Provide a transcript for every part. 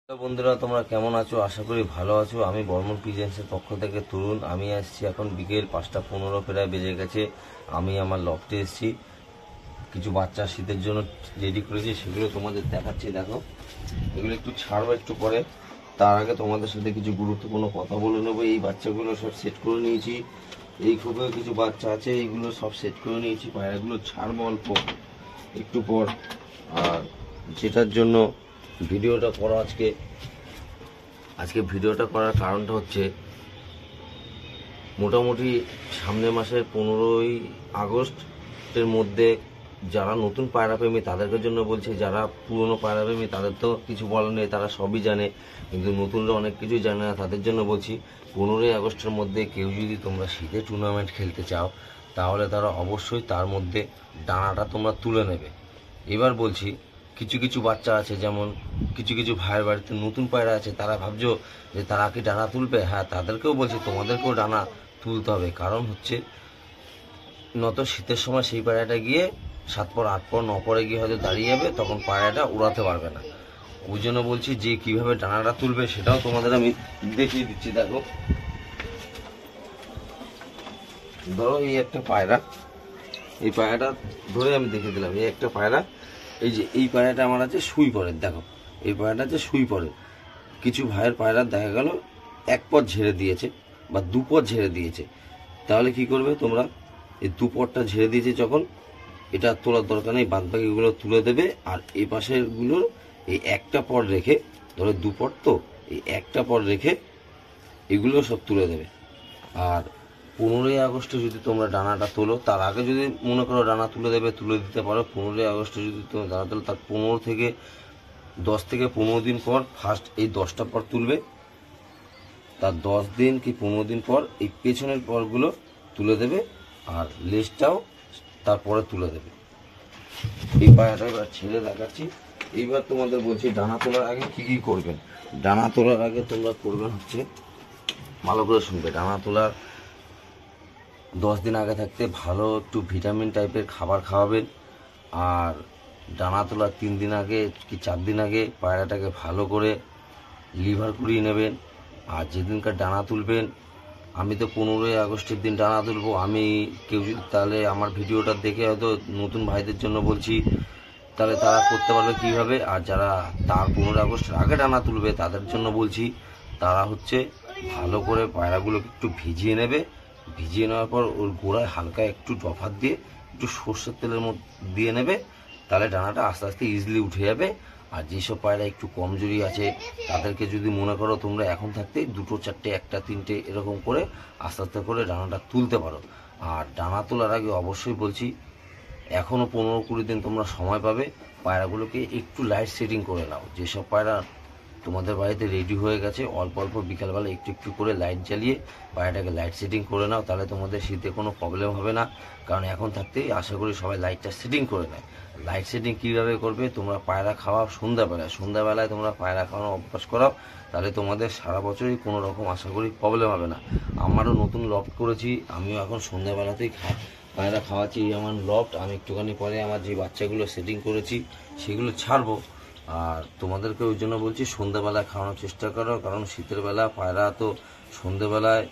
বন্ধুরা তোমরা কেমন আছো? আশা করি ভালো আছো। আমি বর্মন পিজেন্সের পক্ষ থেকে তরুণ। আমি আসছি এখন বিকেল 5:15 প্রায় বেজে গেছে। আমি আমার লফটে এসেছি, কিছু বাচ্চা শীতের জন্য রেডি করেছি, সেগুলো তোমাদের দেখাচ্ছি। দেখো, এগুলো একটু ছাড়বো একটু পরে। তার আগে তোমাদের সাথে কিছু গুরুত্বপূর্ণ কথা বলে নেবো। এই বাচ্চাগুলো সব সেট করে নিয়েছি। এই খুবই কিছু বাচ্চা আছে, এইগুলো সব সেট করে নিয়েছি। পায়রাগুলো ছাড়বো অল্প একটু পর। আর যেটার জন্য ভিডিওটা করা আজকে ভিডিওটা করার কারণটা হচ্ছে, মোটামুটি সামনের মাসের 15ই আগস্টের মধ্যে যারা নতুন পায়রাপ্রেমী তাদেরকে জন্য বলছে। যারা পুরনো পায়রাপ্রেমী তাদের তো কিছু বলার নেই, তারা সবই জানে, কিন্তু নতুনরা অনেক কিছুই জানে না। তাদের জন্য বলছি, 15ই আগস্টের মধ্যে কেউ যদি তোমরা শীতে টুর্নামেন্ট খেলতে চাও, তাহলে তারা অবশ্যই তার মধ্যে ডানাটা তোমরা তুলে নেবে। এবার বলছি, কিছু কিছু বাচ্চা আছে, যেমন কিছু কিছু ভাইয়ের বাড়িতে নতুন পায়রা আছে, তারা ভাবছো যে তারা কি ডানা তুলবে। হ্যাঁ, তাদেরকেও বলছি তোমাদেরকেও ডানা তুলতে হবে। কারণ হচ্ছে, নত শীতের সময় সেই পায়রাটা গিয়ে 7 পর 8 পর 9 পরে গিয়ে হয়তো দাঁড়িয়ে যাবে, তখন পায়রাটা উড়াতে পারবে না। ওই জন্য বলছি যে কিভাবে ডানাটা তুলবে সেটাও তোমাদের আমি দেখিয়ে দিচ্ছি। দেখো, ধরো এই একটা পায়রা, এই পায়রাটা ধরে আমি দেখিয়ে দিলাম। এই একটা পায়রা, এই যে এই পায়রাটা আমার আছে সুই পরের। দেখো, এই পায়রাটা আছে সুই পরের। কিছু ভাইয়ের পায়রা দেখা গেল 1 পথ ঝেড়ে দিয়েছে বা 2 পথ ঝেড়ে দিয়েছে। তাহলে কি করবে তোমরা? এই 2 পথটা ঝেড়ে দিয়েছে যখন, এটা তোলার দরকার নেই, বাদ বাকিগুলো তুলে দেবে। আর এই পাশের গুলোর এই একটা পর রেখে, ধরো 2 পথ তো, এই একটা পর রেখে এগুলো সব তুলে দেবে। আর 15ই আগস্টে যদি তোমরা ডানাটা তোলো, তার আগে যদি মনে করো ডানা তুলে দেবে, তুলে দিতে পারো। 15ই আগস্টে যদি তোমরা ডানা তোলো, তার 10 থেকে 15 দিন পর ফার্স্ট এই 10টা পর তুলবে। তার 10 দিন কি 15 দিন পর এই পেছনের পরগুলো তুলে দেবে, আর লেজটাও তারপরে তুলে দেবে। এই পায়রাটা এবার ছেড়ে দেখাচ্ছি। এইবার তোমাদের বলছি, ডানা তোলার আগে কি কি করবেন। ডানা তোলার আগে তোমরা করবেন হচ্ছে, ভালো করে শুনবে, ডানা তোলার 10 দিন আগে থাকতে ভালো একটু ভিটামিন টাইপের খাবার খাওয়াবেন। আর ডানা তোলার 3 দিন আগে কি 4 দিন আগে পায়রাটাকে ভালো করে লিভার করিয়ে নেবেন। আর যেদিনকার ডানা তুলবেন, আমি তো 15ই আগস্টের দিন ডানা তুলবো। আমি কেউ যদি, তাহলে আমার ভিডিওটা দেখে হয়তো নতুন ভাইদের জন্য বলছি, তাহলে তারা করতে পারবে কীভাবে। আর যারা তার 15 আগস্টের আগে ডানা তুলবে তাদের জন্য বলছি, তারা হচ্ছে ভালো করে পায়রাগুলোকে একটু ভিজিয়ে নেবে। ভিজিয়ে নেওয়ার পর ওর গোড়ায় হালকা একটু জফাত দিয়ে একটু সর্ষের তেলের মধ্যে দিয়ে নেবে, তাহলে ডানাটা আস্তে আস্তে ইজিলি উঠে যাবে। আর যেসব পায়রা একটু কমজোরি আছে, তাদেরকে যদি মনে করো তোমরা এখন থাকতে 2, 4, 1, 3 এরকম করে আস্তে আস্তে করে ডানাটা তুলতে পারো। আর ডানা তোলার আগে অবশ্যই বলছি, এখনও 15-20 দিন তোমরা সময় পাবে, পায়রাগুলোকে একটু লাইট সেটিং করে নাও। যেসব পায়রা তোমাদের বাড়িতে রেডি হয়ে গেছে, অল্প অল্প বিকালবেলা একটু একটু করে লাইট জ্বালিয়ে পায়রাটাকে লাইট সেটিং করে নাও, তাহলে তোমাদের শীতে কোনো প্রবলেম হবে না। কারণ এখন থাকতেই আশা করি সবাই লাইটটা সেটিং করে নেয়। লাইট সেটিং কীভাবে করবে, তোমরা পায়রা খাওয়াও সন্ধ্যাবেলায় তোমরা পায়রা খাওয়ানো অভ্যাস করাও, তাহলে তোমাদের সারা বছরই কোনো রকম আশা করি প্রবলেম হবে না। আমারও নতুন লফট করেছি, আমিও এখন সন্ধ্যাবেলাতেই পায়রা খাওয়াচ্ছি। আমার লফট, আমি একটুখানি পরে আমার যে বাচ্চাগুলো সেটিং করেছি সেগুলো ছাড়বো। আর তোমাদেরকে ওই জন্য বলছি, সন্ধ্যাবেলায় খাওয়ানোর চেষ্টা করো, কারণ শীতের বেলা পায়রা তো সন্ধ্যাবেলায়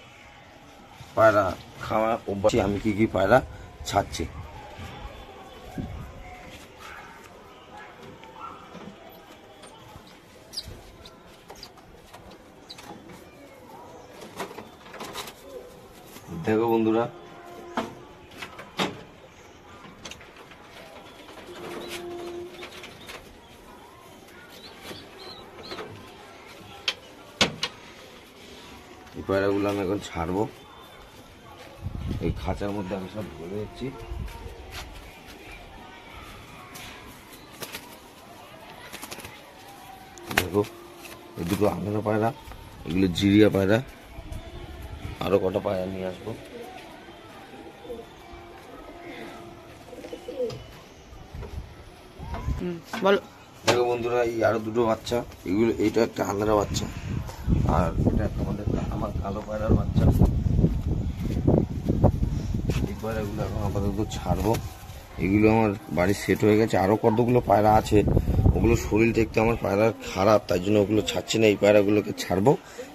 পায়রা খাওয়া অভ্যাস। আমি কি কি পায়রা ছাড়ছি দেখো বন্ধুরা। এই পায়রাগুলো আমি এখন ছাড়বো। এই খাঁচার মধ্যে আমি সব ভরে দিচ্ছি। দেখো, এই দুটো আঙেরা পায়রা, এগুলো জিরিয়া পায়রা। আরো কটা পায়রা নিয়ে আসবো। বলো। দেখো বন্ধুরা, এই আরো দুটো বাচ্চা, এগুলো, এইটা একটা আঙেরা বাচ্চা, আর এটা আমার কালো পায়রার বাচ্চা। এই পায়রাগুলো এখন আপাতত ছাড়বো। এগুলো আমার বাড়ির সেট হয়ে গেছে। আরও কতগুলো পায়রা আছে, ওগুলো শরীরটা একটু আমার পায়রার খারাপ, তাই জন্য ওগুলো ছাড়ছি না। এই পায়রাগুলোকে ছাড়বো,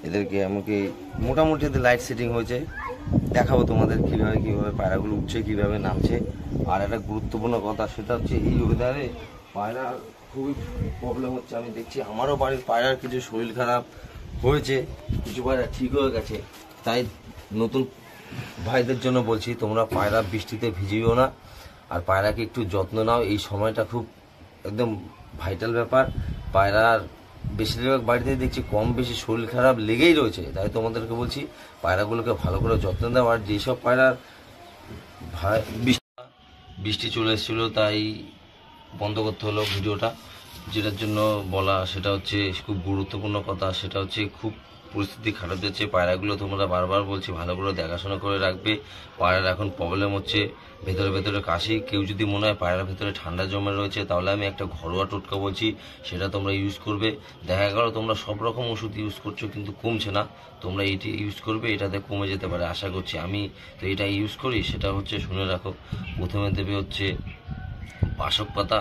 এদেরকে আমাকে মোটামুটি এদের লাইট সেটিং হয়েছে, দেখাবো তোমাদের কীভাবে পায়রাগুলো উঠছে, কীভাবে নামছে। আর একটা গুরুত্বপূর্ণ কথা, সেটা হচ্ছে এই ওয়েদারে পায়রার খুবই প্রবলেম হচ্ছে। আমি দেখছি আমারও বাড়ির পায়রার কিছু শরীর খারাপ হয়েছে, কিছু পায়রা ঠিক হয়ে গেছে। তাই নতুন ভাইদের জন্য বলছি, তোমরা পায়রা বৃষ্টিতে ভিজিও না, আর পায়রাকে একটু যত্ন নাও। এই সময়টা খুব একদম ভাইটাল ব্যাপার। পায়রার বেশিরভাগ বাড়িতে দেখছি কম বেশি শরীর খারাপ লেগেই রয়েছে। তাই তোমাদেরকে বলছি পায়রাগুলোকে ভালো করে যত্ন দাও। আর যেসব পায়রার বৃষ্টি চলে এসেছিলো তাই বন্ধ করতে হলো ভিডিওটা, যেটার জন্য বলা সেটা হচ্ছে খুব গুরুত্বপূর্ণ কথা। সেটা হচ্ছে খুব পরিস্থিতি খারাপ যাচ্ছে। পায়রাগুলো তোমরা বারবার বলছি ভালো করে দেখাশোনা করে রাখবে। পায়রার এখন প্রবলেম হচ্ছে ভেতরে ভেতরে কাশি। কেউ যদি মনে হয় পায়রার ভেতরে ঠান্ডা জমে রয়েছে, তাহলে আমি একটা ঘরোয়া টোটকা বলছি, সেটা তোমরা ইউজ করবে। দেখা গেল তোমরা সব রকম ওষুধ ইউজ করছো কিন্তু কমছে না, তোমরা এইটি ইউজ করবে, এটাতে কমে যেতে পারে আশা করছি। আমি তো এটা ইউজ করি, সেটা হচ্ছে শুনে রাখো। প্রথমে দেবে হচ্ছে বাসক পাতা,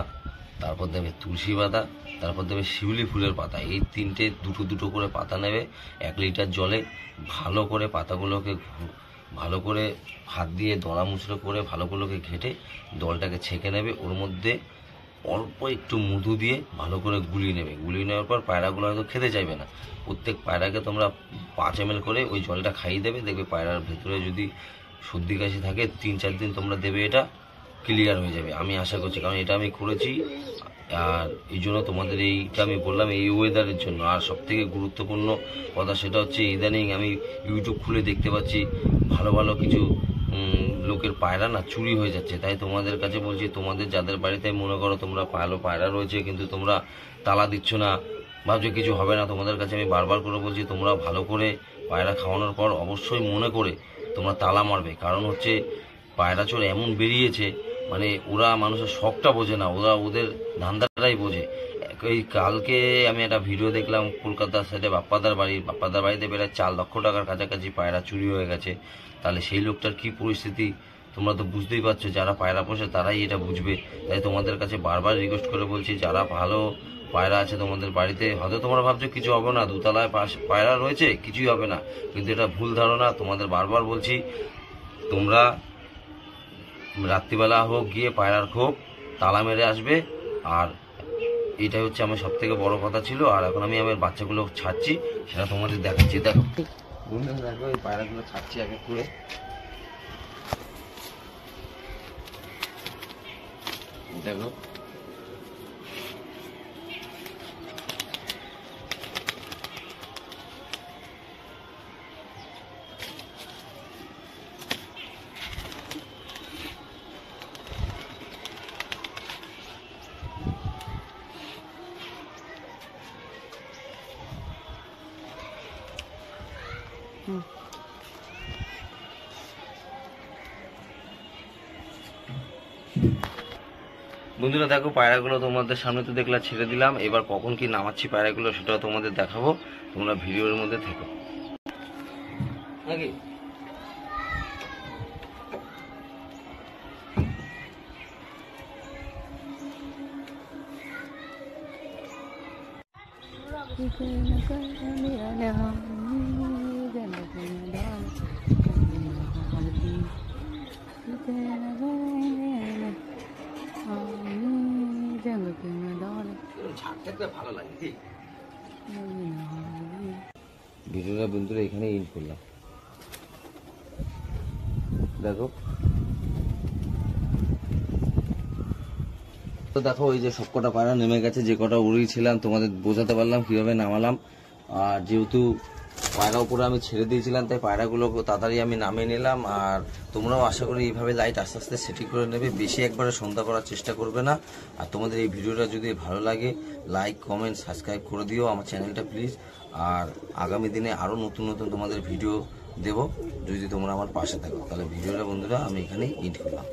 তারপর দেবে তুলসী পাতা, তারপর দেবে শিউলি ফুলের পাতা। এই তিনটে দুটো দুটো করে পাতা নেবে 1 লিটার জলে। ভালো করে পাতাগুলোকে ভালো করে হাত দিয়ে দড়া মুচড়ো করে ভালোগুলোকে ঘেটে দলটাকে ছেঁকে নেবে। ওর মধ্যে অল্প একটু মধু দিয়ে ভালো করে গুলিয়ে নেবে। গুলিয়ে নেওয়ার পর পায়রাগুলো হয়তো খেতে চাইবে না। প্রত্যেক পায়রাকে তোমরা 5 ml করে ওই জলটা খাইয়ে দেবে। দেখবে পায়রার ভেতরে যদি সর্দি কাশি থাকে 3-4 দিন তোমরা দেবে, এটা ক্লিয়ার হয়ে যাবে আমি আশা করছি, কারণ এটা আমি করেছি। আর এই জন্য তোমাদের এইটা আমি বললাম এই ওয়েদারের জন্য। আর সবথেকে গুরুত্বপূর্ণ কথা সেটা হচ্ছে ইদানিং আমি ইউটিউব খুলে দেখতে পাচ্ছি ভালো ভালো কিছু লোকের পায়রা না চুরি হয়ে যাচ্ছে। তাই তোমাদের কাছে বলছি, তোমাদের যাদের বাড়িতে মনে করো তোমরা ভালো পায়রা রয়েছে কিন্তু তোমরা তালা দিচ্ছ না, ভাবছো কিছু হবে না, তোমাদের কাছে আমি বারবার করে বলছি তোমরা ভালো করে পায়রা খাওয়ানোর পর অবশ্যই মনে করে তোমরা তালা মারবে। কারণ হচ্ছে পায়রা চোর এমন বেরিয়েছে, মানে ওরা মানুষের শখটা বোঝে না, ওরা ওদের ধান্দাটাই বোঝে। এই কালকে আমি একটা ভিডিও দেখলাম, কলকাতার সাইডে বাপ্পাদার বাড়িতে প্রায় 4 লক্ষ টাকার কাছাকাছি পায়রা চুরি হয়ে গেছে। তাহলে সেই লোকটার কি পরিস্থিতি তোমরা তো বুঝতেই পারছো। যারা পায়রা পোষে তারাই এটা বুঝবে। তাই তোমাদের কাছে বারবার রিকোয়েস্ট করে বলছি, যারা ভালো পায়রা আছে তোমাদের বাড়িতে, হয়তো তোমরা ভাবছো কিছু হবে না, 2 তলায় পায়রা রয়েছে কিছুই হবে না, কিন্তু এটা ভুল ধারণা। তোমাদের বারবার বলছি, তোমরা রাত্রিবেলা হোক গিয়ে পায়রার খোপ তালা মেরে আসবে। আর এটাই হচ্ছে আমার সব থেকে বড় কথা ছিল। আর এখন আমি আমার বাচ্চাগুলো ছাড়ছি, সেটা তোমাদের দেখাচ্ছি। দেখো দেখো এই পায়রাগুলো ছাড়ছি আগে করে। দেখো বন্ধুরা, দেখো পায়রাগুলো তোমাদের সামনে তো দেখলা ছেড়ে দিলাম। এবার কখন কি নামাচ্ছি পায়রাগুলো সেটাও তোমাদের দেখাবো, তোমরা ভিডিওর মধ্যে থেকো নাকি। ভালো লাগে ভিডিওটা বন্ধুরা এখানে ইন করলাম। দেখো তো দেখো এই যে সবকটা পায়রা নেমে গেছে। যে কটা উড়িয়েছিলাম তোমাদের বোঝাতে পারলাম কিভাবে নামালাম। আর যেহেতু পায়রা উপরে আমি ছেড়ে দিয়েছিলাম তাই পায়রাগুলো তাড়াতাড়ি আমি নামিয়ে নিলাম। আর তোমরাও আশা করি এইভাবে লাইট আস্তে আস্তে সেটিং করে নেবে, বেশি একবারে সন্ধ্যা করার চেষ্টা করবে না। আর তোমাদের এই ভিডিওটা যদি ভালো লাগে লাইক কমেন্ট সাবস্ক্রাইব করে দিও আমার চ্যানেলটা প্লিজ। আর আগামী দিনে আরও নতুন নতুন তোমাদের ভিডিও দেব, যদি তোমরা আমার পাশে থাকো। তাহলে ভিডিওটা বন্ধুরা আমি এখানেই এন্ড করলাম।